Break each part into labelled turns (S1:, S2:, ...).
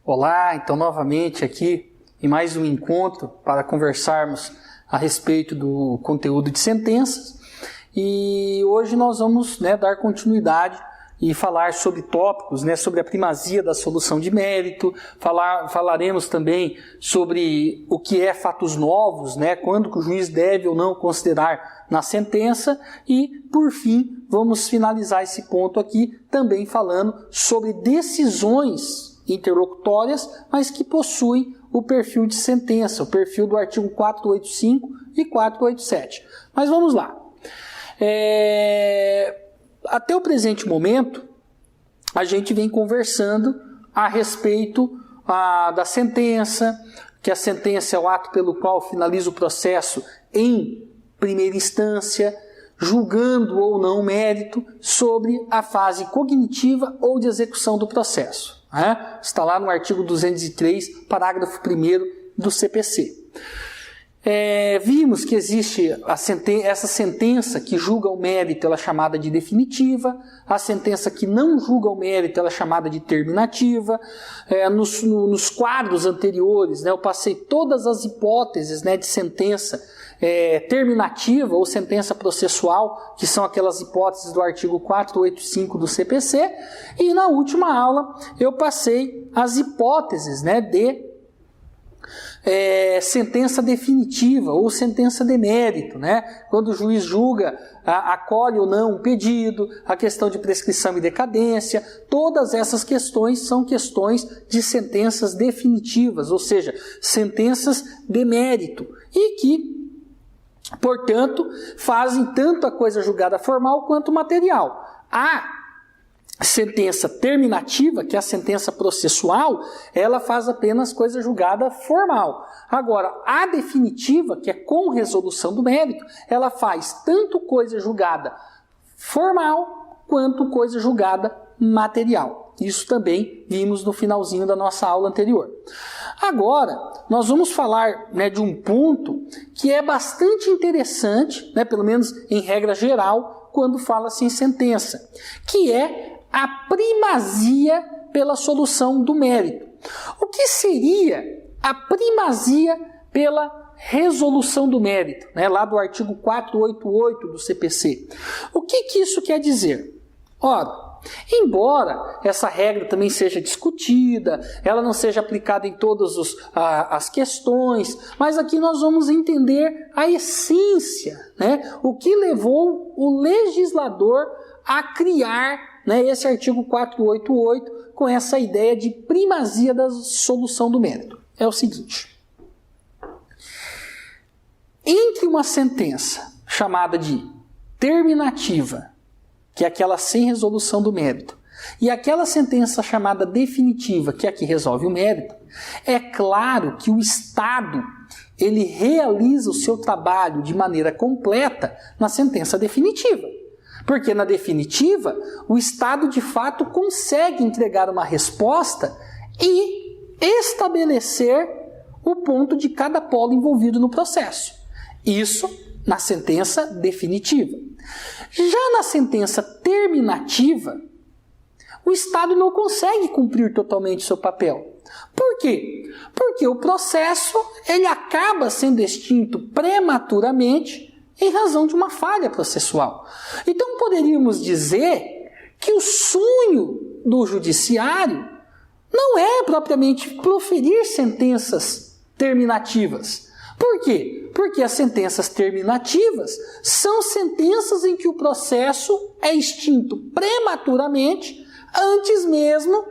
S1: Olá, então novamente aqui em mais um encontro para conversarmos a respeito do conteúdo de sentenças, e hoje nós vamos dar continuidade e falar sobre tópicos, sobre a primazia da solução de mérito, falaremos também sobre o que é fatos novos, quando que o juiz deve ou não considerar na sentença, e por fim vamos finalizar esse ponto aqui também falando sobre decisões interlocutórias, mas que possuem o perfil de sentença, o perfil do artigo 485 e 487. Mas vamos lá. Até o presente momento, a gente vem conversando a respeito da sentença, que a sentença é o ato pelo qual finaliza o processo em primeira instância, julgando ou não o mérito sobre a fase cognitiva ou de execução do processo. Está lá no artigo 203, parágrafo 1º do CPC. Vimos que existe essa sentença que julga o mérito, ela é chamada de definitiva, a sentença que não julga o mérito, ela é chamada de terminativa. Nos quadros anteriores, eu passei todas as hipóteses de sentença terminativa ou sentença processual, que são aquelas hipóteses do artigo 485 do CPC, e na última aula eu passei as hipóteses de sentença definitiva ou sentença de mérito, quando o juiz julga, acolhe ou não um pedido, a questão de prescrição e decadência, todas essas questões são questões de sentenças definitivas, ou seja, sentenças de mérito, e que, portanto, fazem tanto a coisa julgada formal quanto material. A sentença terminativa, que é a sentença processual, ela faz apenas coisa julgada formal. Agora, a definitiva, que é com resolução do mérito, ela faz tanto coisa julgada formal quanto coisa julgada material. Isso também vimos no finalzinho da nossa aula anterior. Agora, nós vamos falar de um ponto que é bastante interessante, pelo menos em regra geral, quando fala-se em sentença, que é a primazia pela solução do mérito. O que seria a primazia pela resolução do mérito? Lá do artigo 488 do CPC. O que isso quer dizer? Ora, embora essa regra também seja discutida, ela não seja aplicada em todas as questões, mas aqui nós vamos entender a essência, o que levou o legislador a criar esse artigo 488 com essa ideia de primazia da solução do mérito. É o seguinte: entre uma sentença chamada de terminativa, que é aquela sem resolução do mérito, e aquela sentença chamada definitiva, que é a que resolve o mérito, é claro que o Estado ele realiza o seu trabalho de maneira completa na sentença definitiva. Porque na definitiva, o Estado de fato consegue entregar uma resposta e estabelecer o ponto de cada polo envolvido no processo. Isso na sentença definitiva. Já na sentença terminativa, o Estado não consegue cumprir totalmente seu papel. Por quê? Porque o processo ele acaba sendo extinto prematuramente em razão de uma falha processual. Então poderíamos dizer que o sonho do judiciário não é propriamente proferir sentenças terminativas. Por quê? Porque as sentenças terminativas são sentenças em que o processo é extinto prematuramente antes mesmo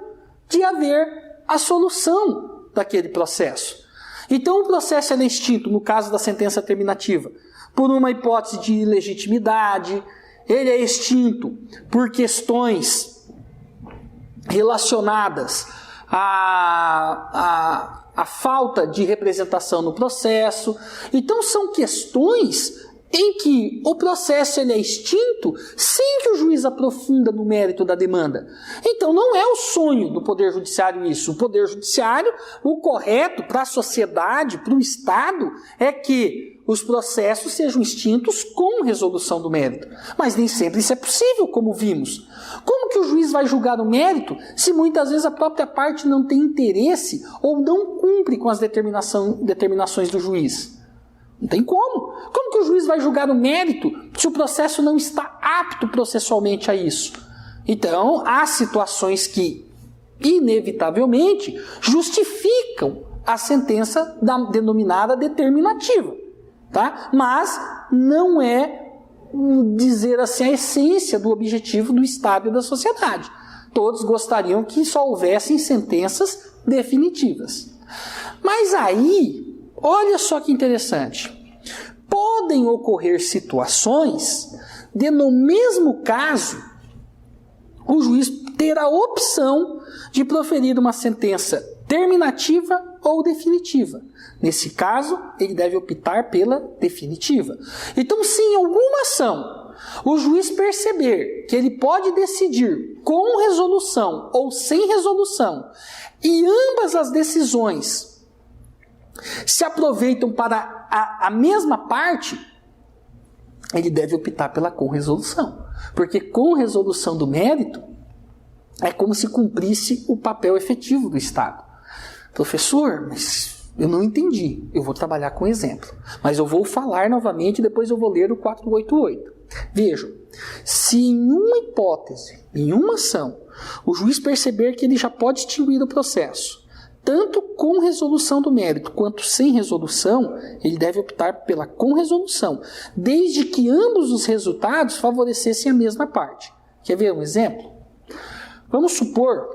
S1: de haver a solução daquele processo. Então o processo é extinto, no caso da sentença terminativa, por uma hipótese de ilegitimidade, ele é extinto por questões relacionadas à falta de representação no processo. Então são questões em que o processo ele é extinto sem que o juiz aprofunda no mérito da demanda. Então não é o sonho do Poder Judiciário isso. O Poder Judiciário, o correto para a sociedade, para o Estado, é que os processos sejam extintos com resolução do mérito. Mas nem sempre isso é possível, como vimos. Como que o juiz vai julgar o mérito se muitas vezes a própria parte não tem interesse ou não cumpre com as determinações do juiz? Não tem como. Como que o juiz vai julgar o mérito se o processo não está apto processualmente a isso? Então, há situações que, inevitavelmente, justificam a sentença denominada determinativa. Tá? Mas não é, dizer assim, a essência do objetivo do Estado e da sociedade. Todos gostariam que só houvessem sentenças definitivas. Mas aí, olha só que interessante. Podem ocorrer situações de, no mesmo caso, o juiz ter a opção de proferir uma sentença terminativa ou definitiva. Nesse caso, ele deve optar pela definitiva. Então, se em alguma ação o juiz perceber que ele pode decidir com resolução ou sem resolução, e ambas as decisões se aproveitam para a mesma parte, ele deve optar pela com-resolução. Porque com-resolução do mérito é como se cumprisse o papel efetivo do Estado. Professor, mas eu não entendi. Eu vou trabalhar com exemplo. Mas eu vou falar novamente e depois eu vou ler o 488. Vejam, se em uma hipótese, em uma ação, o juiz perceber que ele já pode extinguir o processo, tanto com resolução do mérito quanto sem resolução, ele deve optar pela com-resolução, desde que ambos os resultados favorecessem a mesma parte. Quer ver um exemplo? Vamos supor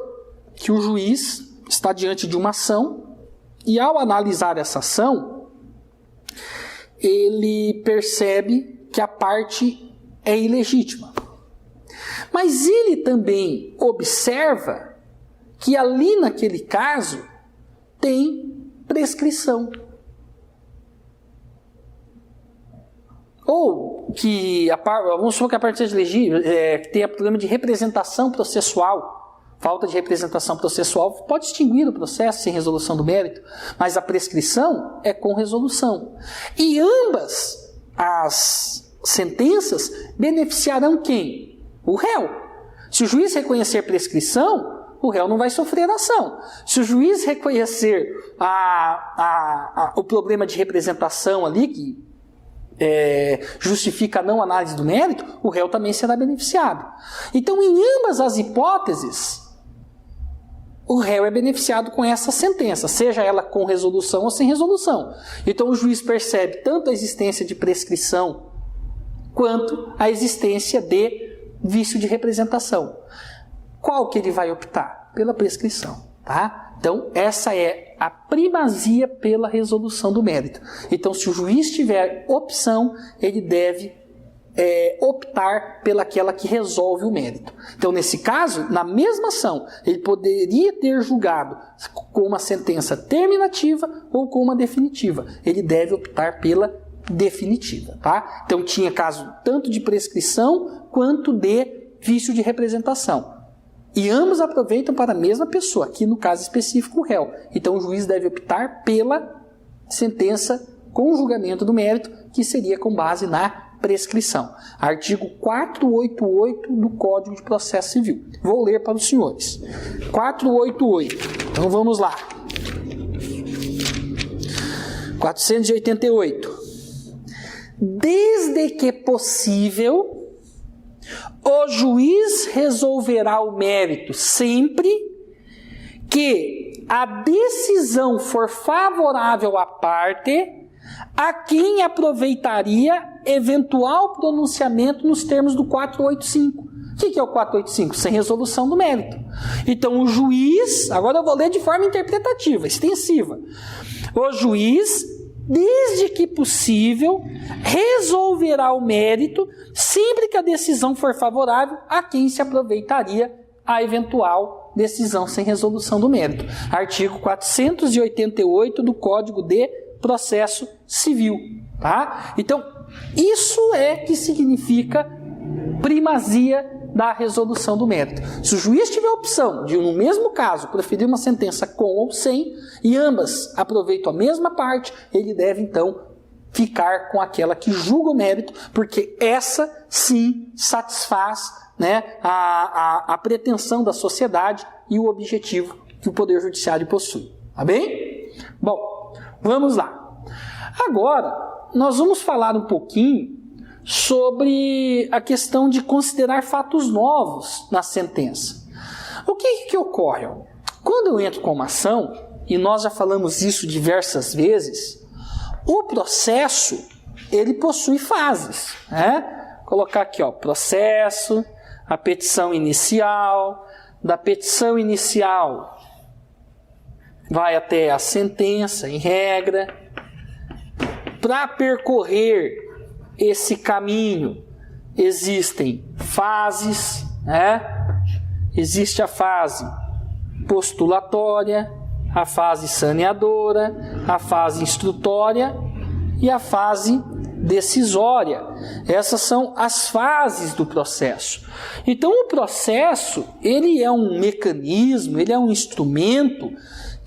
S1: que o juiz está diante de uma ação e, ao analisar essa ação, ele percebe que a parte é ilegítima. Mas ele também observa que ali naquele caso tem prescrição. Ou que, vamos supor que a parte seja legível, tenha problema de representação processual. Falta de representação processual pode extinguir o processo sem resolução do mérito, mas a prescrição é com resolução. E ambas as sentenças beneficiarão quem? O réu. Se o juiz reconhecer prescrição, o réu não vai sofrer ação. Se o juiz reconhecer o problema de representação ali, que justifica a não análise do mérito, o réu também será beneficiado. Então, em ambas as hipóteses, o réu é beneficiado com essa sentença, seja ela com resolução ou sem resolução. Então, o juiz percebe tanto a existência de prescrição quanto a existência de vício de representação. Qual que ele vai optar? Pela prescrição, tá? Então, essa é a primazia pela resolução do mérito. Então, se o juiz tiver opção, ele deve optar pelaquela que resolve o mérito. Então, nesse caso, na mesma ação, ele poderia ter julgado com uma sentença terminativa ou com uma definitiva. Ele deve optar pela definitiva, tá? Então, tinha caso tanto de prescrição quanto de vício de representação. E ambos aproveitam para a mesma pessoa, aqui no caso específico o réu. Então o juiz deve optar pela sentença com julgamento do mérito, que seria com base na prescrição. Artigo 488 do Código de Processo Civil. Vou ler para os senhores. 488. Então vamos lá. 488. Desde que possível, o juiz resolverá o mérito sempre que a decisão for favorável à parte a quem aproveitaria eventual pronunciamento nos termos do 485. O que é o 485? Sem resolução do mérito. Então o juiz, agora eu vou ler de forma interpretativa, extensiva. O juiz, desde que possível, resolverá o mérito sempre que a decisão for favorável a quem se aproveitaria a eventual decisão sem resolução do mérito. Artigo 488 do Código de Processo Civil. Tá? Então, isso é que significa primazia da resolução do mérito. Se o juiz tiver a opção de, no mesmo caso, proferir uma sentença com ou sem, e ambas aproveitam a mesma parte, ele deve, então, ficar com aquela que julga o mérito, porque essa, sim, satisfaz né, a pretensão da sociedade e o objetivo que o Poder Judiciário possui. Tá bem? Bom, vamos lá. Agora, nós vamos falar um pouquinho sobre a questão de considerar fatos novos na sentença. O que ocorre? Quando eu entro com uma ação, e nós já falamos isso diversas vezes, o processo, ele possui fases, né? Vou colocar aqui, processo, a petição inicial, da petição inicial vai até a sentença, em regra. Para percorrer esse caminho, existem fases, né? Existe a fase postulatória, a fase saneadora, a fase instrutória e a fase decisória. Essas são as fases do processo. Então, o processo, ele é um mecanismo, ele é um instrumento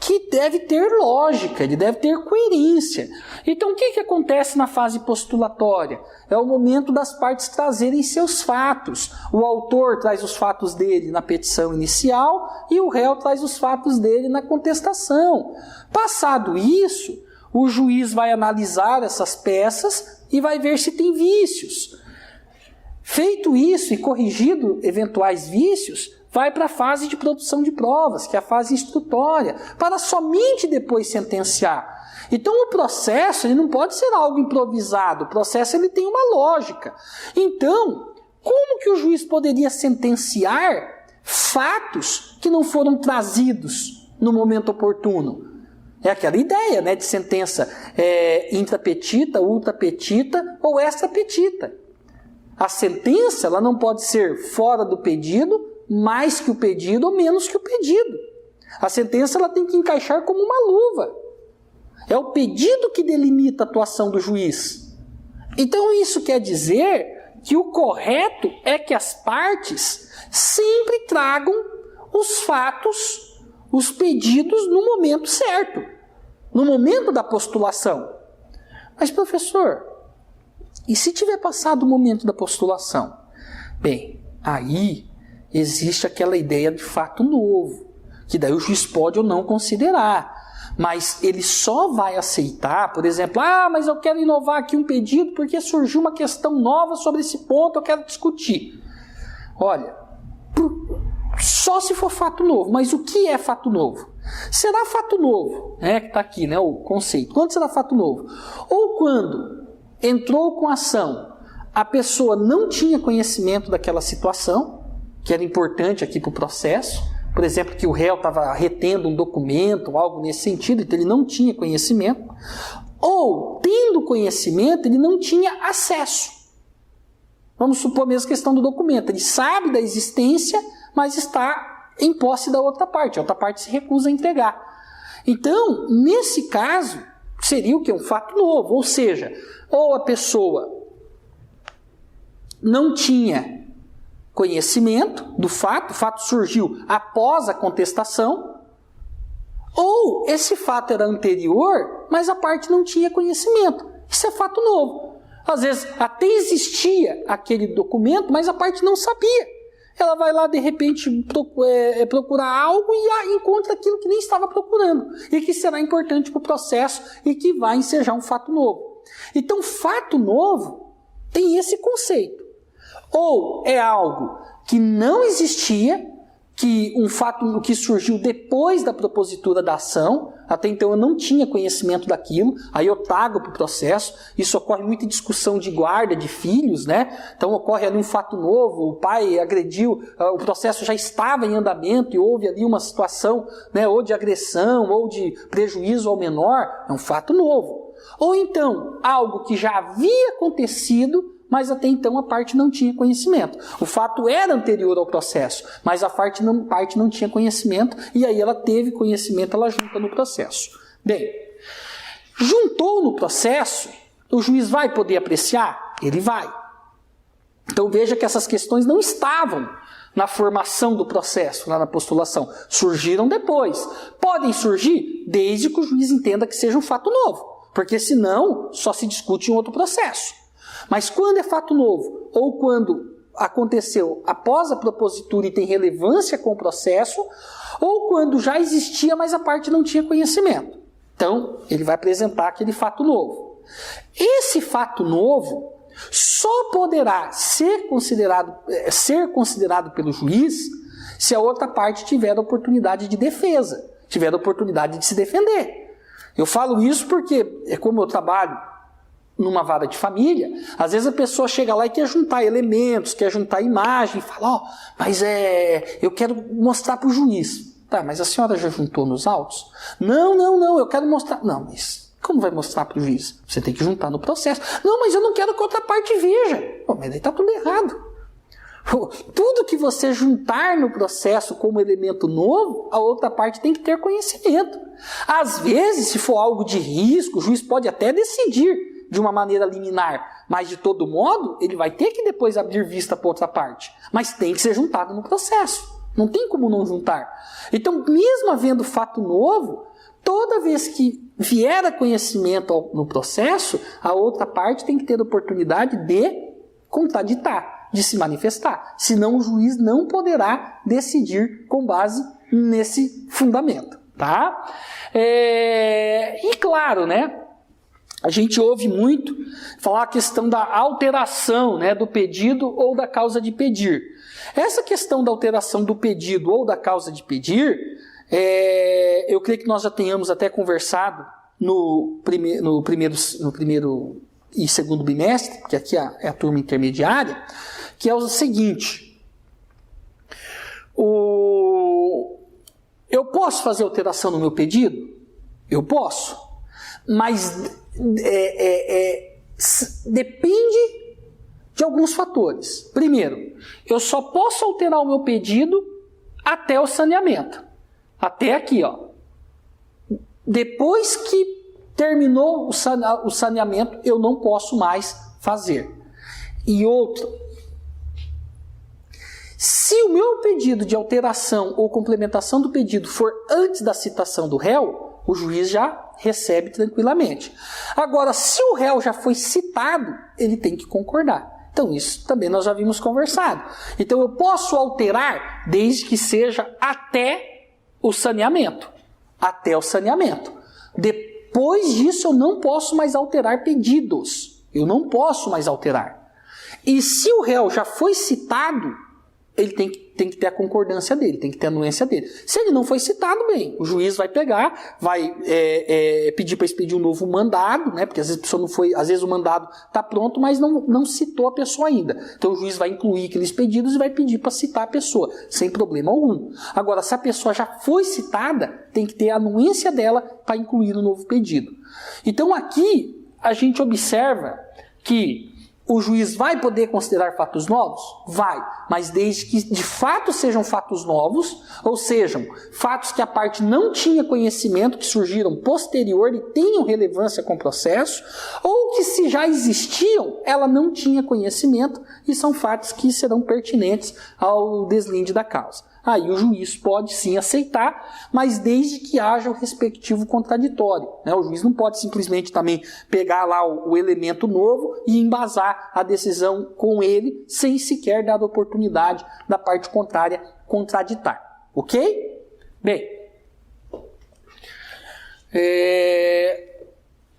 S1: que deve ter lógica, ele deve ter coerência. Então, o que acontece na fase postulatória? É o momento das partes trazerem seus fatos. O autor traz os fatos dele na petição inicial e o réu traz os fatos dele na contestação. Passado isso, o juiz vai analisar essas peças e vai ver se tem vícios. Feito isso e corrigido eventuais vícios, vai para a fase de produção de provas, que é a fase instrutória, para somente depois sentenciar. Então o processo ele não pode ser algo improvisado, o processo ele tem uma lógica. Então, como que o juiz poderia sentenciar fatos que não foram trazidos no momento oportuno? É aquela ideia, né, de sentença intrapetita, ultrapetita ou extrapetita. A sentença ela não pode ser fora do pedido, mais que o pedido ou menos que o pedido. A sentença ela tem que encaixar como uma luva. É o pedido que delimita a atuação do juiz. Então isso quer dizer que o correto é que as partes sempre tragam os fatos, os pedidos no momento certo, no momento da postulação. Mas professor, e se tiver passado o momento da postulação? Bem, aí existe aquela ideia de fato novo, que daí o juiz pode ou não considerar. Mas ele só vai aceitar, por exemplo, mas eu quero inovar aqui um pedido porque surgiu uma questão nova sobre esse ponto, eu quero discutir. Olha, só se for fato novo. Mas o que é fato novo? Será fato novo, que está aqui, né, o conceito. Quando será fato novo? Ou quando entrou com a ação, a pessoa não tinha conhecimento daquela situação, que era importante aqui para o processo, por exemplo, que o réu estava retendo um documento, algo nesse sentido, então ele não tinha conhecimento, ou, tendo conhecimento, ele não tinha acesso. Vamos supor mesmo a questão do documento, ele sabe da existência, mas está em posse da outra parte, a outra parte se recusa a entregar. Então, nesse caso, seria o quê? Um fato novo, ou seja, ou a pessoa não tinha conhecimento do fato, o fato surgiu após a contestação, ou esse fato era anterior, mas a parte não tinha conhecimento. Isso é fato novo. Às vezes até existia aquele documento, mas a parte não sabia. Ela vai lá de repente procurar algo e encontra aquilo que nem estava procurando, e que será importante para o processo e que vai ensejar um fato novo. Então, fato novo tem esse conceito. Ou é algo que não existia, que um fato que surgiu depois da propositura da ação, até então eu não tinha conhecimento daquilo, aí eu trago para o processo. Isso ocorre muito em discussão de guarda de filhos, né? Então ocorre ali um fato novo, o pai agrediu, o processo já estava em andamento e houve ali uma situação, né, ou de agressão ou de prejuízo ao menor, é um fato novo. Ou então, algo que já havia acontecido, mas até então a parte não tinha conhecimento. O fato era anterior ao processo, mas a parte não tinha conhecimento, e aí ela teve conhecimento, ela junta no processo. Bem, juntou no processo, o juiz vai poder apreciar? Ele vai. Então veja que essas questões não estavam na formação do processo, lá na postulação. Surgiram depois. Podem surgir desde que o juiz entenda que seja um fato novo, porque senão só se discute em outro processo. Mas quando é fato novo, ou quando aconteceu após a propositura e tem relevância com o processo, ou quando já existia, mas a parte não tinha conhecimento. Então, ele vai apresentar aquele fato novo. Esse fato novo só poderá ser considerado pelo juiz se a outra parte tiver a oportunidade de defesa, tiver a oportunidade de se defender. Eu falo isso porque, como eu trabalho numa vara de família, às vezes a pessoa chega lá e quer juntar elementos, quer juntar imagem, e fala, mas eu quero mostrar para o juiz. Tá, mas a senhora já juntou nos autos? Não, eu quero mostrar. Não, mas como vai mostrar para o juiz? Você tem que juntar no processo. Não, mas eu não quero que a outra parte veja. Pô, mas daí está tudo errado. Tudo que você juntar no processo como elemento novo, a outra parte tem que ter conhecimento. Às vezes, se for algo de risco, o juiz pode até decidir de uma maneira liminar, mas de todo modo, ele vai ter que depois abrir vista para outra parte. Mas tem que ser juntado no processo. Não tem como não juntar. Então, mesmo havendo fato novo, toda vez que vier a conhecimento no processo, a outra parte tem que ter a oportunidade de contraditar, de se manifestar. Senão o juiz não poderá decidir com base nesse fundamento. Tá? E claro, né? A gente ouve muito falar a questão da alteração, né, do pedido ou da causa de pedir. Essa questão da alteração do pedido ou da causa de pedir, eu creio que nós já tenhamos até conversado no primeiro e segundo bimestre, porque aqui é a turma intermediária, que é o seguinte: eu posso fazer alteração no meu pedido? Eu posso, mas depende de alguns fatores. Primeiro, eu só posso alterar o meu pedido até o saneamento. Até aqui, ó. Depois que terminou o saneamento, eu não posso mais fazer. E outro, se o meu pedido de alteração ou complementação do pedido for antes da citação do réu, o juiz já recebe tranquilamente. Agora, se o réu já foi citado, ele tem que concordar. Então, isso também nós já vimos conversado. Então, eu posso alterar desde que seja até o saneamento. Até o saneamento. Depois disso, eu não posso mais alterar pedidos. Eu não posso mais alterar. E se o réu já foi citado, ele tem que ter a concordância dele, tem que ter a anuência dele. Se ele não foi citado, bem, o juiz vai pegar, vai pedir para expedir um novo mandado, né? Porque às vezes a pessoa não foi, às vezes o mandado está pronto, mas não citou a pessoa ainda. Então o juiz vai incluir aqueles pedidos e vai pedir para citar a pessoa, sem problema algum. Agora, se a pessoa já foi citada, tem que ter a anuência dela para incluir no novo pedido. Então aqui a gente observa que o juiz vai poder considerar fatos novos? Vai, mas desde que de fato sejam fatos novos, ou sejam fatos que a parte não tinha conhecimento, que surgiram posterior e tenham relevância com o processo, ou que se já existiam, ela não tinha conhecimento e são fatos que serão pertinentes ao deslinde da causa. Aí o juiz pode sim aceitar, mas desde que haja o respectivo contraditório, né? O juiz não pode simplesmente também pegar lá o elemento novo e embasar a decisão com ele, sem sequer dar a oportunidade da parte contrária contraditar. Ok? Bem,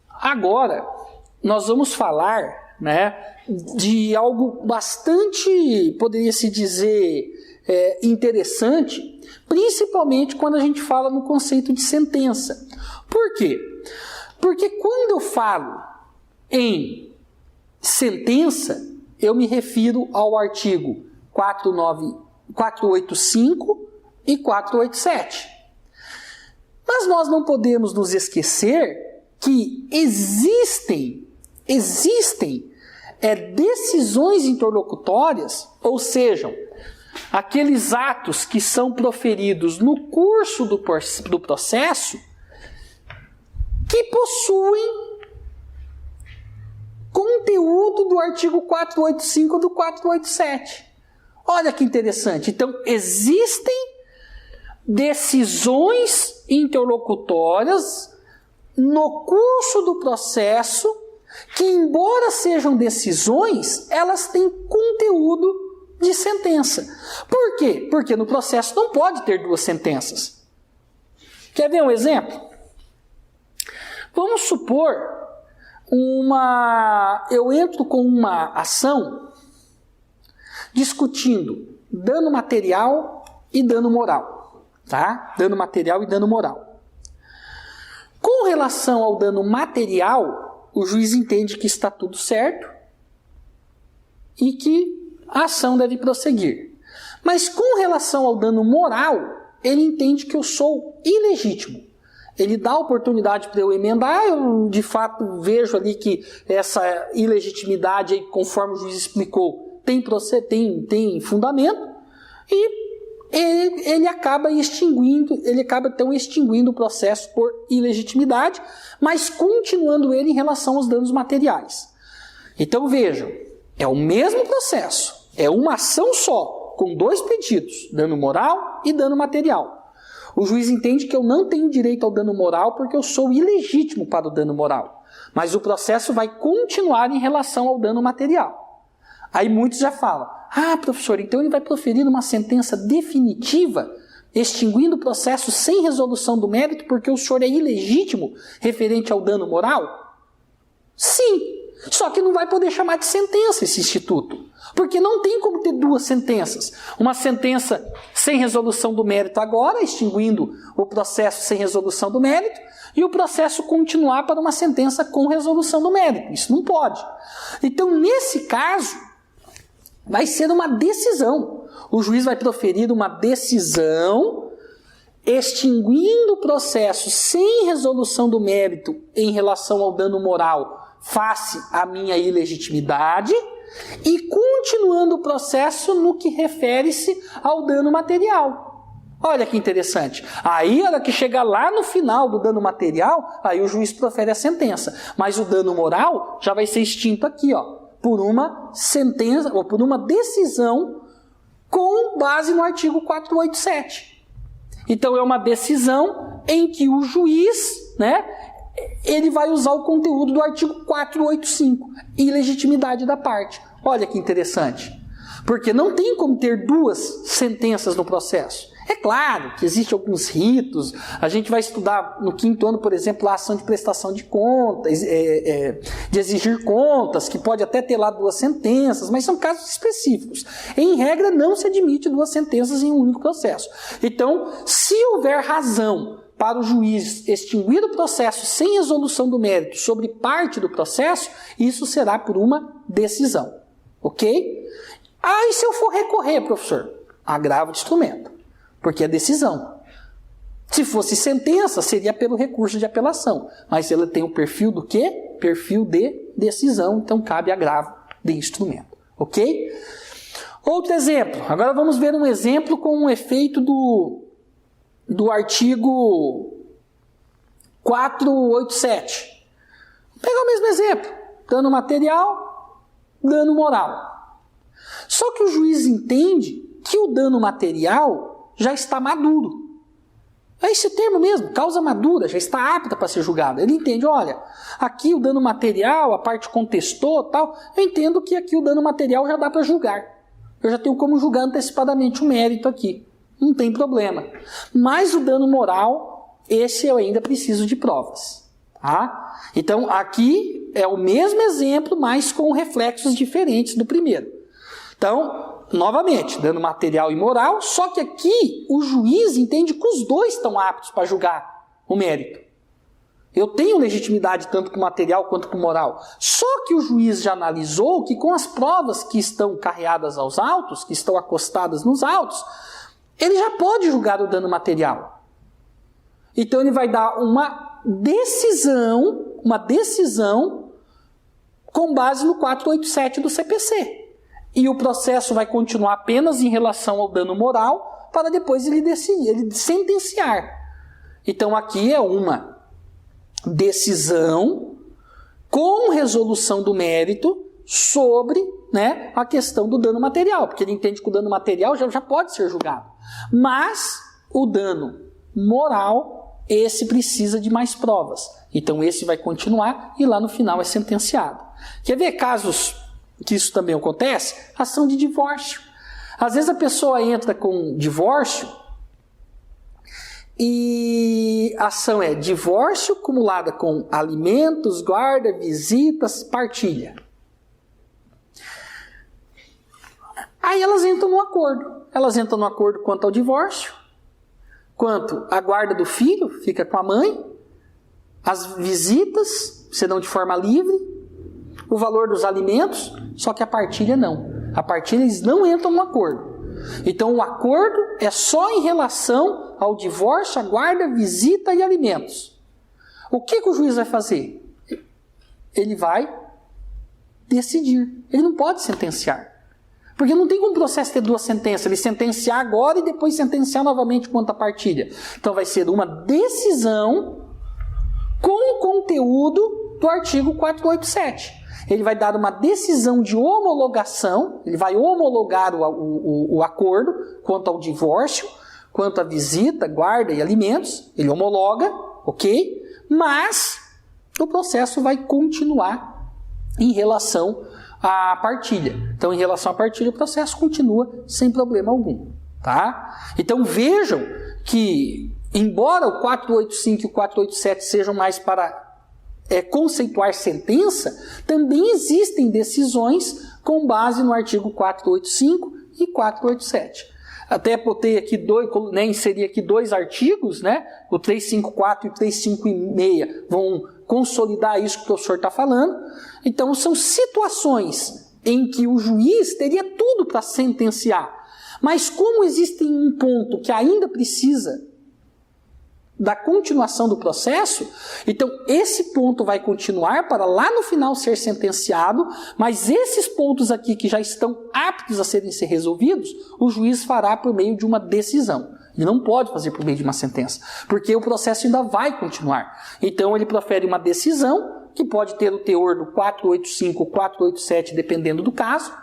S1: agora nós vamos falar, né, de algo bastante, poderia-se dizer, interessante, principalmente quando a gente fala no conceito de sentença. Por quê? Porque quando eu falo em sentença, eu me refiro ao artigo 485 e 487. Mas nós não podemos nos esquecer que existem decisões interlocutórias, ou seja, aqueles atos que são proferidos no curso do processo que possuem conteúdo do artigo 485 do 487. Olha que interessante. Então, existem decisões interlocutórias no curso do processo que, embora sejam decisões, elas têm conteúdo de sentença. Por quê? Porque no processo não pode ter duas sentenças. Quer ver um exemplo? Vamos supor eu entro com uma ação discutindo dano material e dano moral, tá? Dano material e dano moral. Com relação ao dano material, o juiz entende que está tudo certo e que a ação deve prosseguir. Mas com relação ao dano moral, ele entende que eu sou ilegítimo. Ele dá a oportunidade para eu emendar, eu de fato vejo ali que essa ilegitimidade, aí, conforme o juiz explicou, tem fundamento, e ele acaba então extinguindo o processo por ilegitimidade, mas continuando ele em relação aos danos materiais. Então vejam, é o mesmo processo, é uma ação só, com dois pedidos, dano moral e dano material. O juiz entende que eu não tenho direito ao dano moral porque eu sou ilegítimo para o dano moral. Mas o processo vai continuar em relação ao dano material. Aí muitos já falam, professor, então ele vai proferir uma sentença definitiva, extinguindo o processo sem resolução do mérito porque o senhor é ilegítimo referente ao dano moral? Sim, só que não vai poder chamar de sentença esse instituto. Porque não tem como ter duas sentenças. Uma sentença sem resolução do mérito agora, extinguindo o processo sem resolução do mérito, e o processo continuar para uma sentença com resolução do mérito. Isso não pode. Então, nesse caso, vai ser uma decisão. O juiz vai proferir uma decisão extinguindo o processo sem resolução do mérito em relação ao dano moral face à minha ilegitimidade, e continuando o processo no que refere-se ao dano material. Olha que interessante. Aí, a hora que chega lá no final do dano material, aí o juiz profere a sentença. Mas o dano moral já vai ser extinto aqui, por uma sentença, ou por uma decisão com base no artigo 487. Então, é uma decisão em que o juiz, ele vai usar o conteúdo do artigo 485, ilegitimidade da parte. Olha que interessante. Porque não tem como ter duas sentenças no processo. É claro que existem alguns ritos, a gente vai estudar no 5º ano, por exemplo, a ação de prestação de contas, de exigir contas, que pode até ter lá duas sentenças, mas são casos específicos. Em regra, não se admite duas sentenças em um único processo. Então, se houver razão para o juiz extinguir o processo sem resolução do mérito sobre parte do processo, isso será por uma decisão. Ok? E se eu for recorrer, professor? Agravo de instrumento, porque é decisão. Se fosse sentença, seria pelo recurso de apelação. Mas ela tem o perfil do quê? Perfil de decisão, então cabe agravo de instrumento. Ok? Outro exemplo. Agora vamos ver um exemplo com um efeito do artigo 487. Vou pegar o mesmo exemplo. Dano material, dano moral. Só que o juiz entende que o dano material já está maduro. É esse termo mesmo, causa madura, já está apta para ser julgada. Ele entende, olha, aqui o dano material, a parte contestou, tal, eu entendo que aqui o dano material já dá para julgar. Eu já tenho como julgar antecipadamente o mérito aqui. Não tem problema. Mas o dano moral, esse eu ainda preciso de provas. Tá? Então, aqui é o mesmo exemplo, mas com reflexos diferentes do primeiro. Então, novamente, dano material e moral, só que aqui o juiz entende que os dois estão aptos para julgar o mérito. Eu tenho legitimidade tanto para o material quanto para o moral. Só que o juiz já analisou que com as provas que estão carreadas aos autos, que estão acostadas nos autos, ele já pode julgar o dano material. Então ele vai dar uma decisão com base no 487 do CPC. E o processo vai continuar apenas em relação ao dano moral, para depois ele decidir, ele sentenciar. Então aqui é uma decisão com resolução do mérito sobre a questão do dano material, porque ele entende que o dano material já pode ser julgado. Mas o dano moral, esse precisa de mais provas. Então esse vai continuar e lá no final é sentenciado. Quer ver casos que isso também acontece? Ação de divórcio. Às vezes a pessoa entra com divórcio e a ação é divórcio acumulada com alimentos, guarda, visitas, partilha. Aí elas entram no acordo. Elas entram no acordo quanto ao divórcio, quanto à guarda do filho, fica com a mãe, as visitas serão de forma livre, o valor dos alimentos, só que a partilha não. A partilha eles não entram no acordo. Então o acordo é só em relação ao divórcio, a guarda, visita e alimentos. O que o juiz vai fazer? Ele vai decidir. Ele não pode sentenciar. Porque não tem como o processo ter duas sentenças. Ele sentenciar agora e depois sentenciar novamente quanto à partilha. Então vai ser uma decisão com o conteúdo do artigo 487. Ele vai dar uma decisão de homologação, ele vai homologar o acordo quanto ao divórcio, quanto à visita, guarda e alimentos, ele homologa, ok? Mas o processo vai continuar em relação à partilha. Então, em relação à partilha, o processo continua sem problema algum, tá? Então, vejam que, embora o 485 e o 487 sejam mais para conceituar sentença, também existem decisões com base no artigo 485 e 487. Até botei aqui inseri aqui dois artigos, né? O 354 e o 356 vão consolidar isso que o professor está falando. Então, são situações em que o juiz teria tudo para sentenciar. Mas como existe um ponto que ainda precisa da continuação do processo, então esse ponto vai continuar para lá no final ser sentenciado, mas esses pontos aqui que já estão aptos a serem resolvidos, o juiz fará por meio de uma decisão. Ele não pode fazer por meio de uma sentença, porque o processo ainda vai continuar. Então ele profere uma decisão, que pode ter o teor do 485 ou 487, dependendo do caso,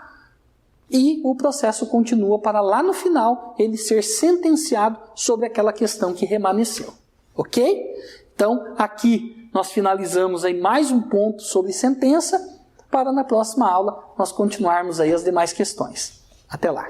S1: e o processo continua para lá no final ele ser sentenciado sobre aquela questão que remanesceu. Ok? Então, aqui nós finalizamos aí mais um ponto sobre sentença, para na próxima aula nós continuarmos aí as demais questões. Até lá!